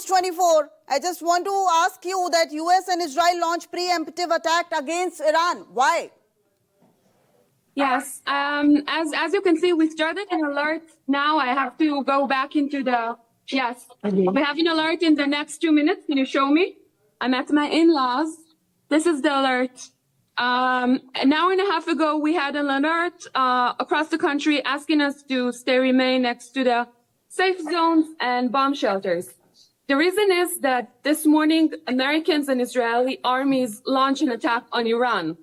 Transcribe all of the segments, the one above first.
24, I just want to ask you that US and Israel launched preemptive attack against Iran. Why? Yes, as you can see, we started an alert. Now I have to go back into the, yes, we have an alert in the next 2 minutes. Can you show me? I'm at my in-laws. This is the alert. An hour and a half ago, we had an alert across the country asking us to remain next to the safe zones and bomb shelters. The reason is that this morning, Americans and Israeli armies launched an attack on Iran.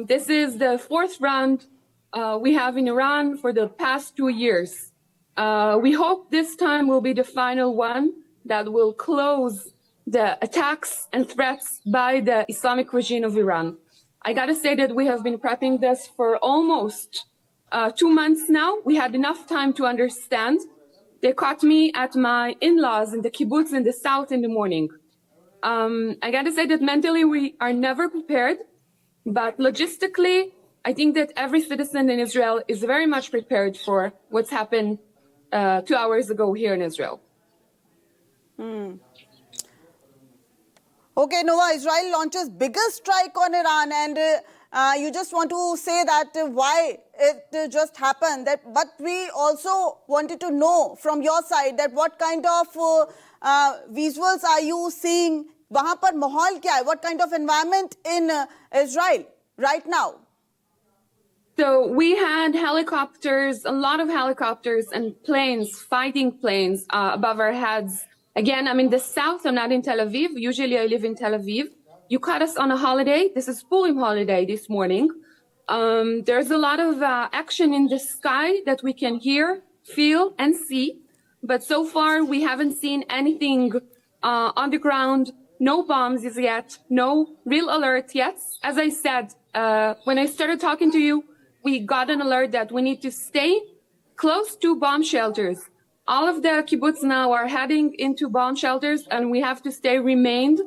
This is the fourth round we have in Iran for the past 2 years. We hope this time will be the final one that will close the attacks and threats by the Islamic regime of Iran. I gotta say that we have been prepping this for almost 2 months now. We had enough time to understand. They caught me at my in-laws in the kibbutz in the south in the morning. I gotta say that mentally we are never prepared, but logistically, I think that every citizen in Israel is very much prepared for what's happened 2 hours ago here in Israel. Okay, Noya, Israel launches biggest strike on Iran, and you just want to say that why it just happened. But we also wanted to know from your side that what kind of visuals are you seeing? वहाँ पर माहौल क्या है? What kind of environment in Israel right now? So we had helicopters, a lot of helicopters and planes, fighting planes above our heads. Again, I'm in the south, I'm not in Tel Aviv. Usually I live in Tel Aviv. You caught us on a holiday. This is Purim holiday this morning. There's a lot of action in the sky that we can hear, feel, and see. But so far, we haven't seen anything on the ground. No bombs as yet. No real alert yet. As I said, when I started talking to you, we got an alert that we need to stay close to bomb shelters. All of the kibbutz now are heading into bomb shelters, and we have to remained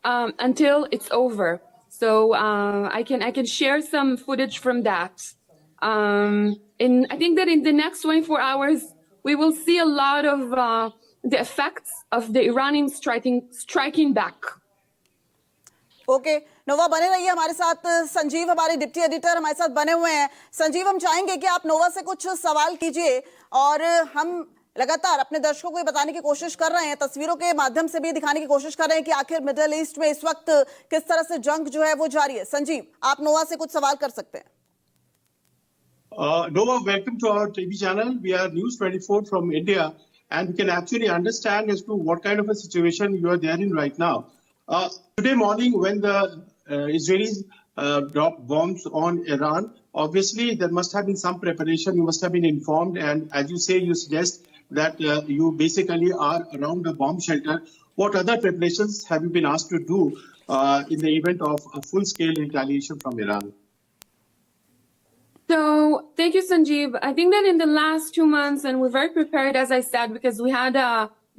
until it's over. So I can share some footage from that. I think that in the next 24 hours, we will see a lot of the effects of the Iranians striking back. Okay Nova बने रहिए हमारे साथ। संजीव हमारे deputy editor हमारे साथ बने हुए हैं। संजीव, हम चाहेंगे कि आप नोवा से कुछ सवाल कीजिए, और हम लगातार अपने दर्शकों को ये बताने की कोशिश कर रहे हैं, तस्वीरों के माध्यम से भी दिखाने की कोशिश कर रहे हैं कि आखिर मिडिल ईस्ट में इस वक्त किस तरह से जंग जो है वो जारी है। संजीव, आप नोवा से कुछ सवाल कर सकते हैं। Noya, welcome to our TV channel. We are News24 from India, and we can actually understand as to what kind of a situation you are there in right now. Today morning, when the Israelis dropped bombs on Iran, obviously there must have been some preparation. You must have been informed, and as you say, you suggest that you basically are around the bomb shelter. What other preparations have you been asked to do in the event of a full-scale retaliation from Iran? So thank you, Sanjeev. I think that in the last 2 months, and we're very prepared, as I said, because we had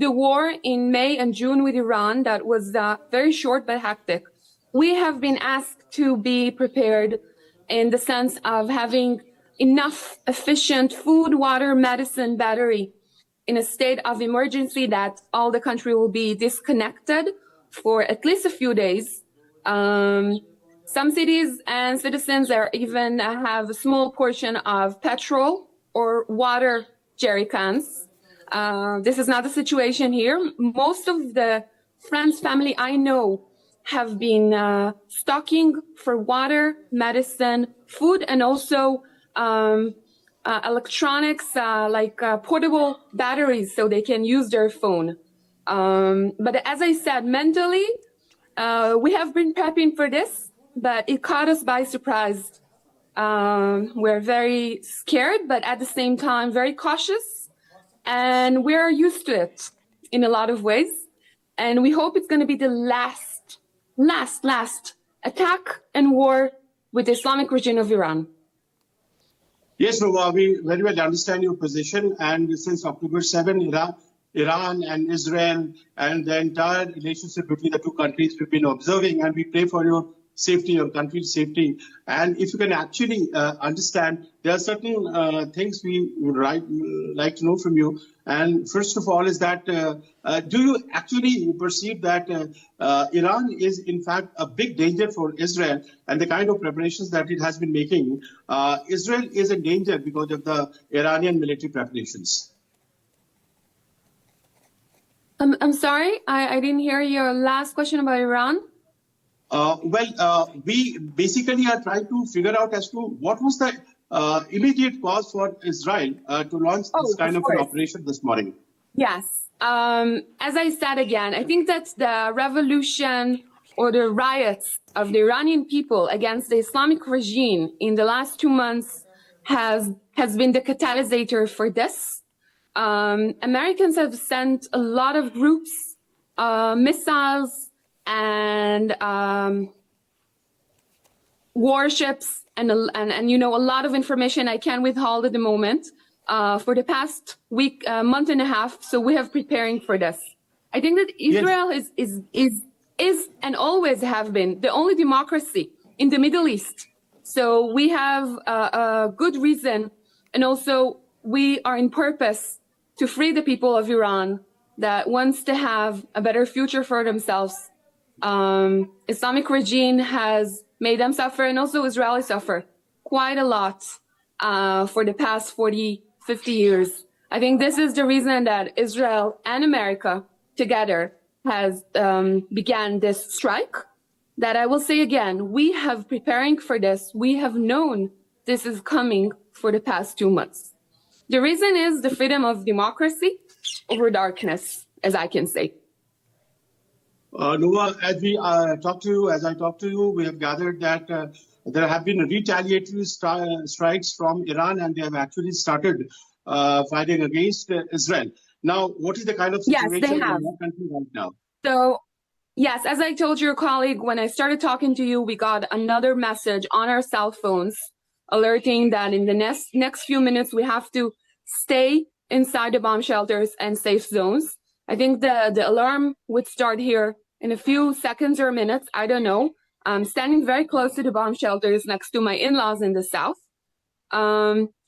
the war in May and June with Iran that was very short but hectic. We have been asked to be prepared in the sense of having enough efficient food, water, medicine, battery in a state of emergency that all the country will be disconnected for at least a few days. Some cities and citizens are even have a small portion of petrol or water jerry cans. This is not the situation here. Most of the friends, family I know have been stocking for water, medicine, food, and also electronics like portable batteries so they can use their phone. But as I said, mentally, we have been prepping for this, but it caught us by surprise. We're very scared, but at the same time, very cautious. And we're used to it in a lot of ways. And we hope it's going to be the last attack and war with the Islamic regime of Iran. Yes, Noya, we very well understand your position. And since October 7, Iran and Israel and the entire relationship between the two countries we've been observing, and we pray for your safety, your country's safety. And if you can actually understand, there are certain things we would like to know from you. And first of all is that, do you actually perceive that Iran is in fact a big danger for Israel and the kind of preparations that it has been making? Israel is in danger because of the Iranian military preparations. I'm sorry, I didn't hear your last question about Iran. We basically are trying to figure out as to what was the immediate cause for Israel to launch this kind of an operation this morning. Yes. As I said again, I think that the revolution or the riots of the Iranian people against the Islamic regime in the last 2 months has been the catalyst for this. Americans have sent a lot of groups, missiles, and warships, and you know, a lot of information I can't withhold at the moment for the past week, month and a half. So we have preparing for this. I think that Israel is and always have been the only democracy in the Middle East. So we have a good reason, and also we are in purpose to free the people of Iran that wants to have a better future for themselves. Islamic regime has made them suffer, and also Israelis suffer quite a lot for the past 40, 50 years. I think this is the reason that Israel and America together has began this strike. That I will say again, we have preparing for this. We have known this is coming for the past 2 months. The reason is the freedom of democracy over darkness, as I can say. Noya, as I talk to you, we have gathered that there have been retaliatory strikes from Iran, and they have actually started fighting against Israel. Now, what is the kind of situation in your country right now? So, yes, as I told your colleague, when I started talking to you, we got another message on our cell phones alerting that in the next few minutes, we have to stay inside the bomb shelters and safe zones. I think the alarm would start here in a few seconds or minutes. I don't know. I'm standing very close to the bomb shelters next to my in-laws in the south.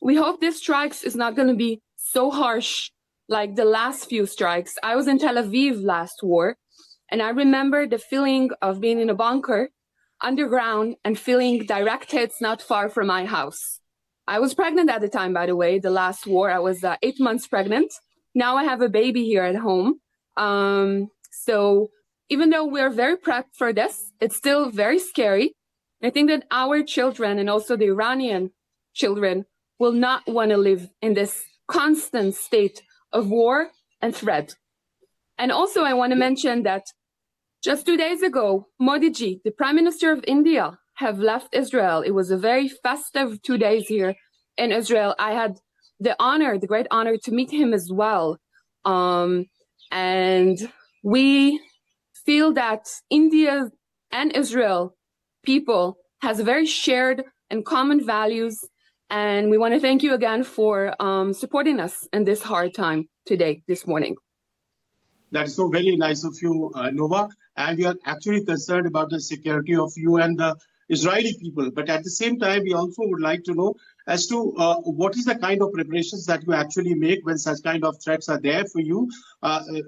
We hope this strikes is not going to be so harsh like the last few strikes. I was in Tel Aviv last war, and I remember the feeling of being in a bunker underground and feeling direct hits not far from my house. I was pregnant at the time, by the way, the last war. I was 8 months pregnant. Now I have a baby here at home. So even though we're very prepped for this, it's still very scary. I think that our children and also the Iranian children will not want to live in this constant state of war and threat. And also I want to mention that just 2 days ago, Modi ji, the Prime Minister of India, have left Israel. It was a very festive 2 days here in Israel. I had the great honor to meet him as well. And we feel that India and Israel people has very shared and common values. And we want to thank you again for supporting us in this hard time today, this morning. That's so very nice of you, Noya. And we are actually concerned about the security of you and the Israeli people. But at the same time, we also would like to know as to what is the kind of preparations that you actually make when such kind of threats are there for you.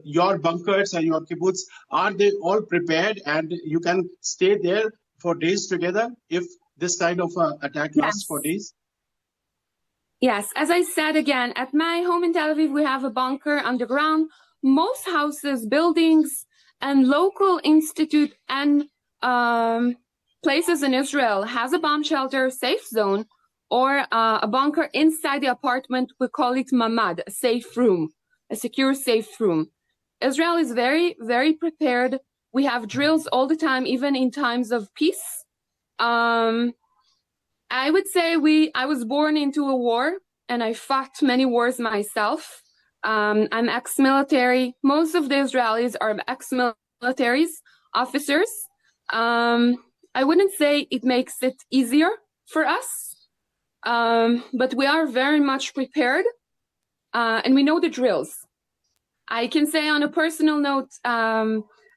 Your bunkers and your kibbutz, are they all prepared and you can stay there for days together if this kind of attack lasts for days? Yes, as I said again, at my home in Tel Aviv, we have a bunker underground. Most houses, buildings, and local institute and places in Israel has a bomb shelter, safe zone, or a bunker inside the apartment. We call it mamad, a safe room, a secure safe room. Israel is very, very prepared. We have drills all the time, even in times of peace. I would say I was born into a war, and I fought many wars myself. I'm ex-military. Most of the Israelis are ex-militaries, officers. I wouldn't say it makes it easier for us, but we are very much prepared, and we know the drills. I can say on a personal note,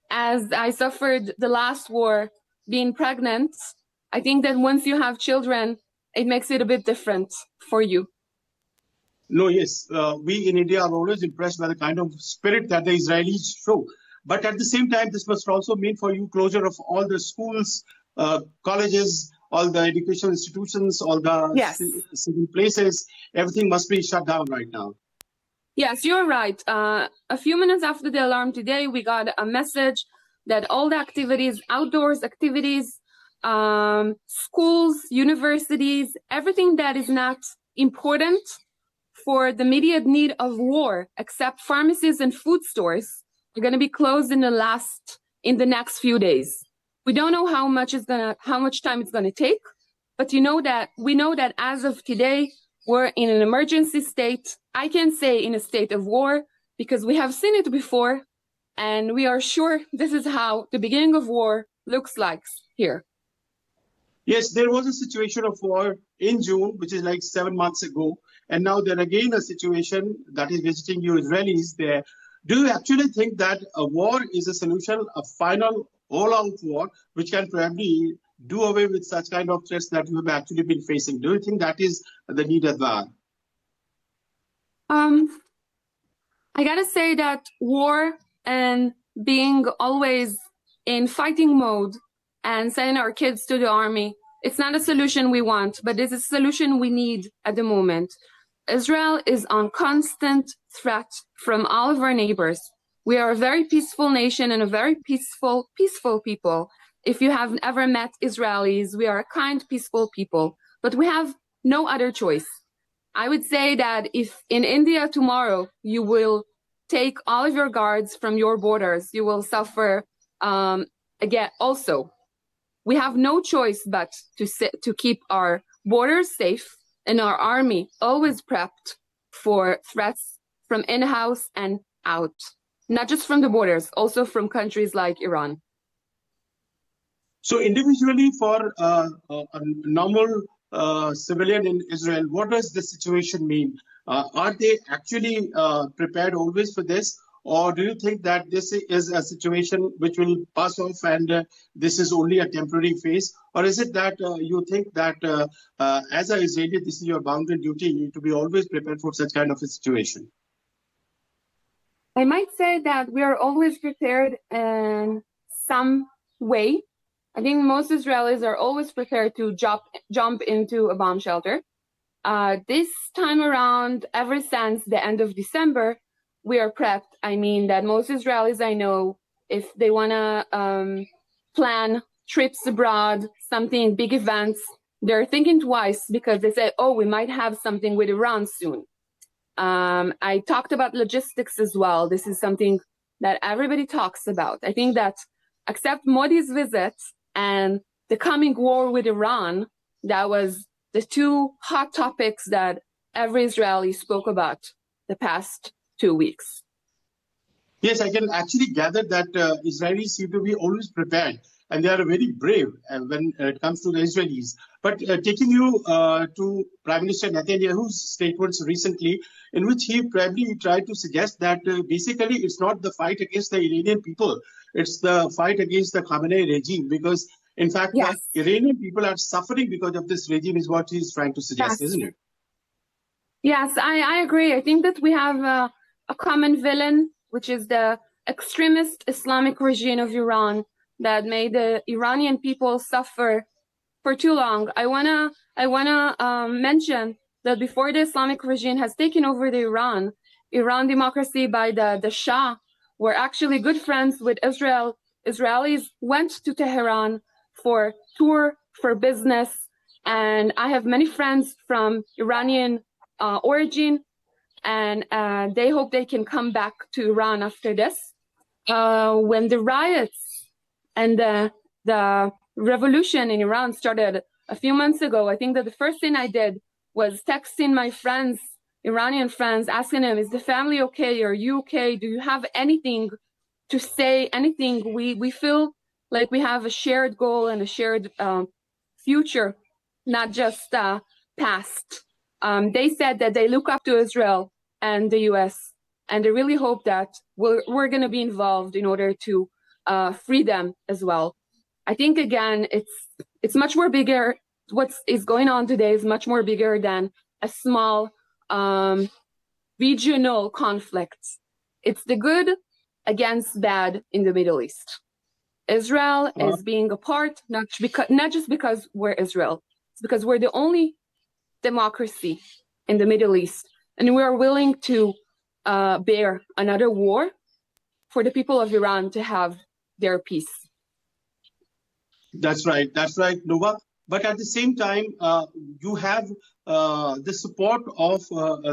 as I suffered the last war being pregnant, I think that once you have children, it makes it a bit different for you. No, yes, we in India are always impressed by the kind of spirit that the Israelis show. But at the same time, this must also mean for you closure of all the schools, colleges, all the educational institutions, all the Yes. civil places. Everything must be shut down right now. Yes, you're right. A few minutes after the alarm today, we got a message that all the activities, outdoors activities, schools, universities, everything that is not important for the immediate need of war, except pharmacies and food stores, are going to be closed in the next few days. We don't know how much time it's going to take, but we know that as of today, we're in an emergency state. I can say in a state of war because we have seen it before, and we are sure this is how the beginning of war looks like here. Yes, there was a situation of war in June, which is like 7 months ago. And now there again a situation that is visiting you Israelis there. Do you actually think that a war is a solution, a final all-out war, which can probably do away with such kind of threats that you have actually been facing? Do you think that is the need as well? I gotta say that war and being always in fighting mode and sending our kids to the army, it's not a solution we want, but it's a solution we need at the moment. Israel is on constant threat from all of our neighbors. We are a very peaceful nation and a very peaceful people. If you have ever met Israelis, we are a kind, peaceful people, but we have no other choice. I would say that if in India tomorrow you will take all of your guards from your borders, you will suffer again also. We have no choice but to keep our borders safe and our army always prepped for threats from in-house and out, not just from the borders, also from countries like Iran. So individually for a normal civilian in Israel, what does the situation mean? Are they actually prepared always for this? Or do you think that this is a situation which will pass off and this is only a temporary phase? Or is it that you think that as an Israeli, this is your bounden duty to be always prepared for such kind of a situation? I might say that we are always prepared in some way. I think most Israelis are always prepared to jump into a bomb shelter. This time around, ever since the end of December, we are prepped. I mean that most Israelis I know, if they want to plan trips abroad, something, big events, they're thinking twice because they say, oh, we might have something with Iran soon. I talked about logistics as well. This is something that everybody talks about. I think that except Modi's visit and the coming war with Iran, that was the two hot topics that every Israeli spoke about the past 2 weeks. Yes, I can actually gather that Israelis seem to be always prepared and they are very brave when it comes to the Israelis. But taking you to Prime Minister Netanyahu's statements recently, in which he probably tried to suggest that basically it's not the fight against the Iranian people, it's the fight against the Khamenei regime, because in fact, yes, the Iranian people are suffering because of this regime is what he's trying to suggest, yes, isn't it? Yes, I agree. I think that we have a common villain, which is the extremist Islamic regime of Iran that made the Iranian people suffer for too long. I wanna mention that before the Islamic regime has taken over the Iran democracy by the Shah were actually good friends with Israel. Israelis went to Tehran for tour, for business, and I have many friends from Iranian origin, and they hope they can come back to Iran after this. When the riots and the revolution in Iran started a few months ago, I think that the first thing I did was texting my friends, Iranian friends, asking them, is the family okay? Are you okay? Do you have anything to say, anything? We feel like we have a shared goal and a shared future, not just past. They said that they look up to Israel and the US, and they really hope that we're going to be involved in order to free them as well. I think again, it's much more bigger. What is going on today is much more bigger than a small regional conflict. It's the good against bad in the Middle East. Israel is being apart, not just because we're Israel. It's because we're the only democracy in the Middle East, and we are willing to bear another war for the people of Iran to have their peace. That's right, Nova. But at the same time, you have the support of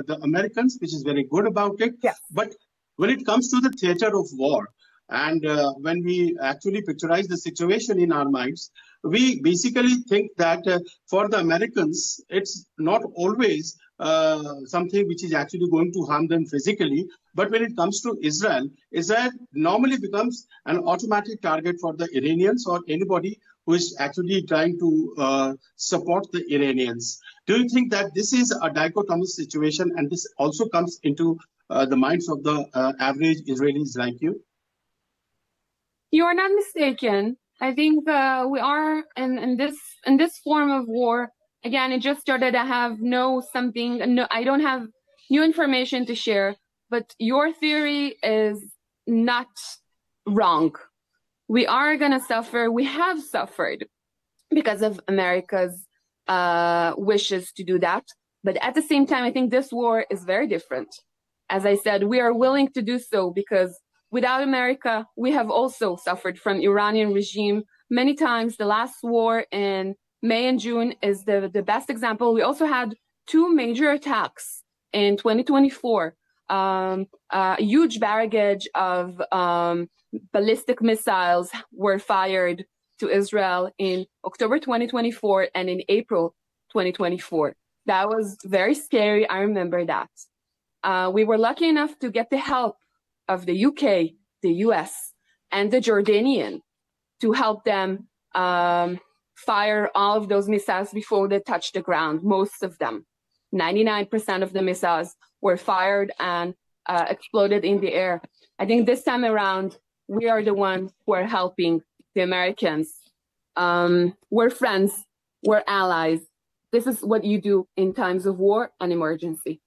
the Americans, which is very good about it. Yes. But when it comes to the theater of war, and when we actually picturize the situation in our minds, we basically think that for the Americans, it's not always something which is actually going to harm them physically. But when it comes to Israel, Israel normally becomes an automatic target for the Iranians or anybody who is actually trying to support the Iranians. Do you think that this is a dichotomous situation, and this also comes into the minds of the average Israelis like you? You are not mistaken. I think we are in this form of war. Again, it just started. I have I don't have new information to share, but your theory is not wrong. We are going to suffer. We have suffered because of America's wishes to do that. But at the same time, I think this war is very different. As I said, we are willing to do so because without America, we have also suffered from Iranian regime many times. The last war in May and June is the best example. We also had two major attacks in 2024. A huge baggage of ballistic missiles were fired to Israel in October 2024 and in April 2024. That was very scary. I remember that. We were lucky enough to get the help of the UK, the US, and the Jordanian to help them fire all of those missiles before they touched the ground, most of them. 99% of the missiles were fired and exploded in the air. I think this time around, we are the ones who are helping the Americans. We're friends, we're allies. This is what you do in times of war and emergency.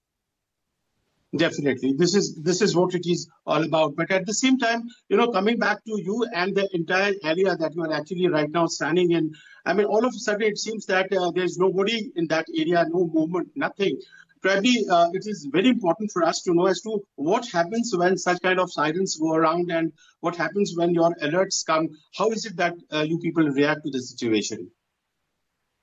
Definitely. This is what it is all about. But at the same time, coming back to you and the entire area that you are actually right now standing in, I mean, all of a sudden it seems that there's nobody in that area, no movement, nothing. Probably it is very important for us to know as to what happens when such kind of sirens go around and what happens when your alerts come. How is it that you people react to the situation?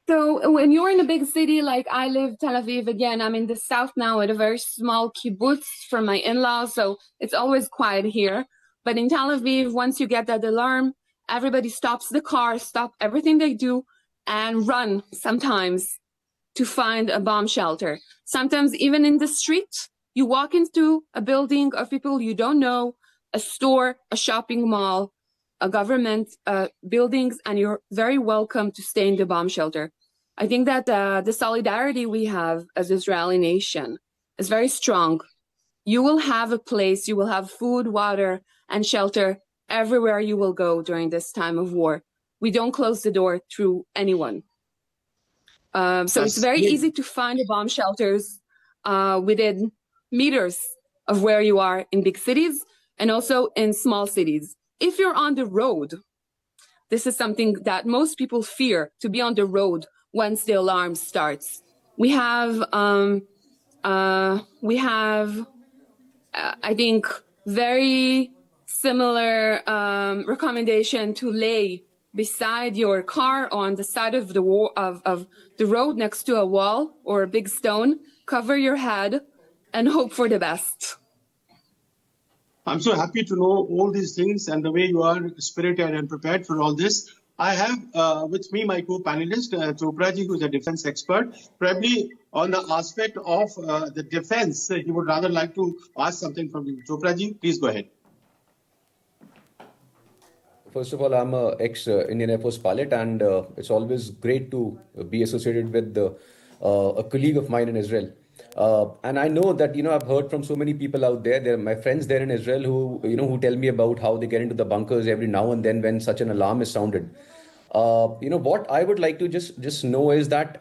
So when you're in a big city like I live, Tel Aviv, again, I'm in the south now at a very small kibbutz from my in-laws, so it's always quiet here. But in Tel Aviv, once you get that alarm, everybody stops the car, stop everything they do, and run sometimes to find a bomb shelter. Sometimes even in the street, you walk into a building of people you don't know, a store, a shopping mall, a government buildings, and you're very welcome to stay in the bomb shelter. I think that the solidarity we have as Israeli nation is very strong. You will have a place, you will have food, water, and shelter everywhere you will go during this time of war. We don't close the door through anyone. So it's very easy to find the bomb shelters within meters of where you are in big cities and also in small cities. If you're on the road, this is something that most people fear, to be on the road once the alarm starts. We have, I think, very similar recommendation to lay beside your car on the side of the road next to a wall or a big stone, cover your head, and hope for the best. I'm so happy to know all these things and the way you are spirited and prepared for all this. I have with me my co-panelist, Chopraji, who is a defense expert. Probably on the aspect of the defense, he would rather like to ask something from you. Chopraji, please go ahead. First of all, I'm an ex-Indian Air Force pilot, and it's always great to be associated with a colleague of mine in Israel. And I know that, I've heard from so many people out there. They're my friends there in Israel who tell me about how they get into the bunkers every now and then when such an alarm is sounded. What I would like to just know is that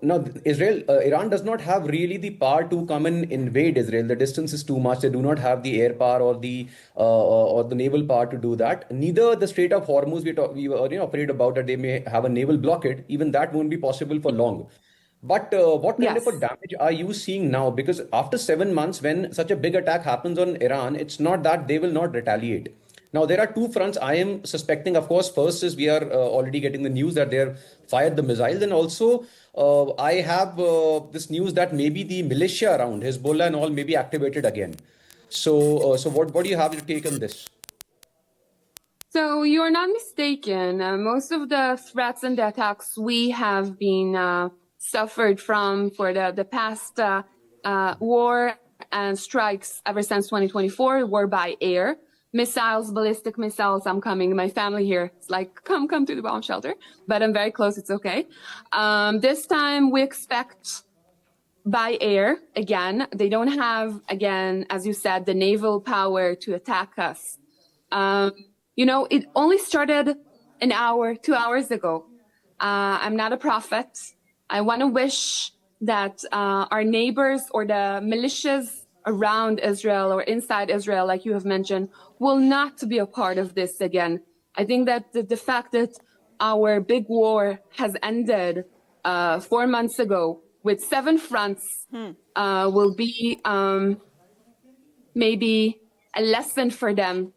now Iran does not have really the power to come and invade Israel. The distance is too much. They do not have the air power or the naval power to do that. Neither the Strait of Hormuz we were afraid about that they may have a naval blockade. Even that won't be possible for long. But what kind of a Yes. damage are you seeing now? Because after 7 months, when such a big attack happens on Iran, it's not that they will not retaliate. Now, there are two fronts I am suspecting. Of course, first is we are already getting the news that they're fired the missiles. And also, I have this news that maybe the militia around Hezbollah and all may be activated again. So what do you have to take on this? So you're not mistaken. Most of the threats and the attacks we have been suffered from for the past war and strikes ever since 2024 were by air. Missiles, ballistic missiles, I'm coming. My family here, it's like, come to the bomb shelter. But I'm very close, it's okay. This time we expect by air, again. They don't have, again, as you said, the naval power to attack us. It only started an hour, 2 hours ago. I'm not a prophet. I want to wish that our neighbors or the militias around Israel or inside Israel, like you have mentioned, will not be a part of this again. I think that the fact that our big war has ended 4 months ago with 7 fronts will be maybe a lesson for them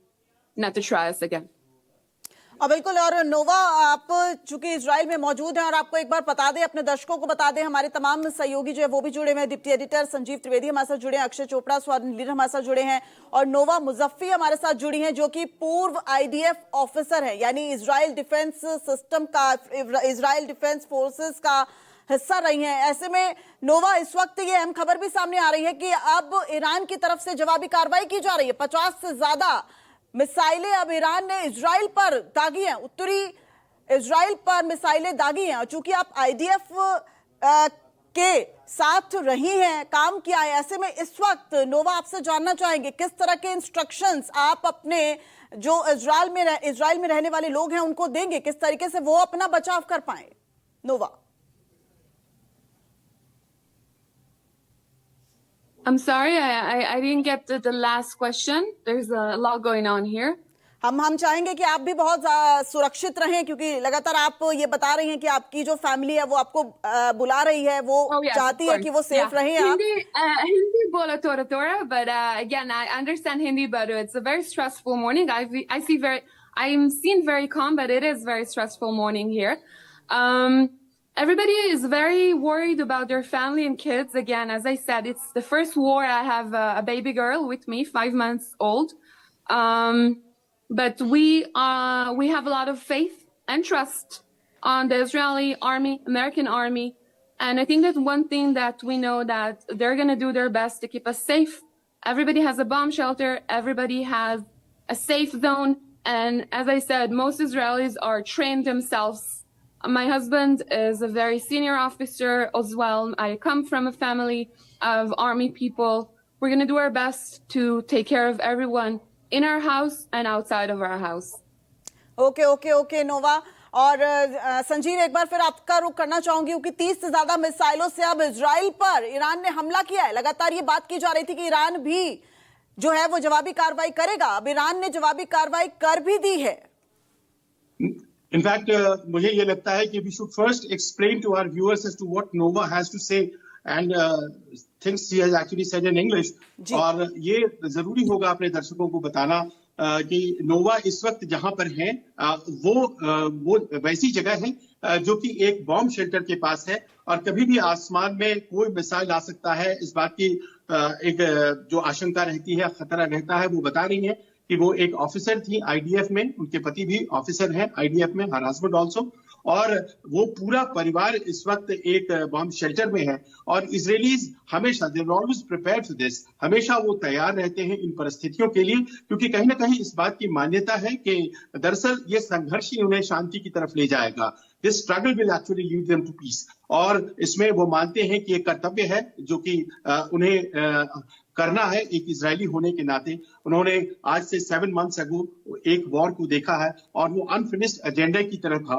not to try us again. और बिल्कुल, और नोवा, आप चूंकि Israel में मौजूद हैं और आपको एक बार बता दें, अपने दर्शकों को बता दें, हमारे तमाम सहयोगी जो है वो भी जुड़े हुए हैं। डिप्टी एडिटर संजीव त्रिवेदी हमारे साथ जुड़े हैं, अक्षय चोपड़ा स्वर्ण लीडर हमारे साथ जुड़े हैं, और नोवा मुजफ्फी हमारे साथ जुड़ी हैं, जो कि पूर्व IDF ऑफिसर है, यानी इजराइल डिफेंस सिस्टम का, इजराइल डिफेंस फोर्सेस का हिस्सा रही हैं। ऐसे में नोवा, इस वक्त ये अहम खबर भी सामने आ रही है कि अब ईरान की तरफ से जवाबी कार्रवाई की जा रही है। 50 से ज्यादा मिसाइलें अब ईरान ने इजराइल पर दागी हैं, उत्तरी इजराइल पर मिसाइलें दागी हैं। और चूंकि आप IDF के साथ रही हैं, काम किया है, ऐसे में इस वक्त नोवा आपसे जानना चाहेंगे किस तरह के इंस्ट्रक्शंस आप अपने जो इजराइल में रहने वाले लोग हैं उनको देंगे, किस तरीके से वो अपना बचाव कर पाए। नोवा, I'm sorry, I didn't get the last question. There's a lot going on here. हम चाहेंगे कि आप भी बहुत सुरक्षित रहें, क्योंकि लगातार आप ये बता रही हैं कि आपकी जो फैमिली है वो आपको बुला रही है, वो चाहती है कि वो सेफ रहें। आप Hindi bola tora, but again, I understand Hindi, but it's a very stressful morning. I'm seen very calm, but it is very stressful morning here. Everybody is very worried about their family and kids. Again, as I said, it's the first war. I have a baby girl with me, 5 months old. But we have a lot of faith and trust on the Israeli army, American army. And I think that one thing that we know that they're going to do their best to keep us safe. Everybody has a bomb shelter. Everybody has a safe zone. And as I said, most Israelis are trained themselves. My husband is a very senior officer as well. I come from a family of army people. We're going to do our best to take care of everyone in our house and outside of our house. Okay Nova. और संजीव, एक बार फिर आपका रुख करना चाहूंगी, क्योंकि 30 से ज्यादा मिसाइलों से अब इजराइल पर ईरान ने हमला किया है। लगातार ये बात की जा रही थी कि ईरान भी जो है वो जवाबी कार्रवाई करेगा। अब ईरान ने जवाबी कार्रवाई कर भी दी है। इनफैक्ट मुझे ये लगता है कि we should first explain to our viewers as to what Nova has to say and things he has actually said in English. और ये जरूरी होगा अपने दर्शकों को बताना कि नोवा इस वक्त जहां पर है वो वैसी जगह है जो कि एक बॉम्ब शेल्टर के पास है, और कभी भी आसमान में कोई मिसाइल आ सकता है, इस बात की एक जो आशंका रहती है, खतरा रहता है। वो बता रही है कि वो एक ऑफिसर थी IDF में, उनके पति भी ऑफिसर हैं IDF में, हर हस्बैंड ऑल्सो, और वो पूरा परिवार इस वक्त एक बॉम्ब शेल्टर में है। और इजरायलीज हमेशा they are always prepared for this, हमेशा वो तैयार रहते हैं इन परिस्थितियों के लिए, क्योंकि कहीं ना कहीं इस बात की मान्यता है कि दरअसल ये संघर्ष ही उन्हें शांति की तरफ ले जाएगा। This struggle will actually lead them to peace. और इसमें वो मानते हैं कि एक कर्तव्य है जो कि उन्हें करना है एक इजरायली होने के नाते। उन्होंने आज से 7 months ago एक वॉर को देखा है और वो अनफिनिश्ड एजेंडा की तरफ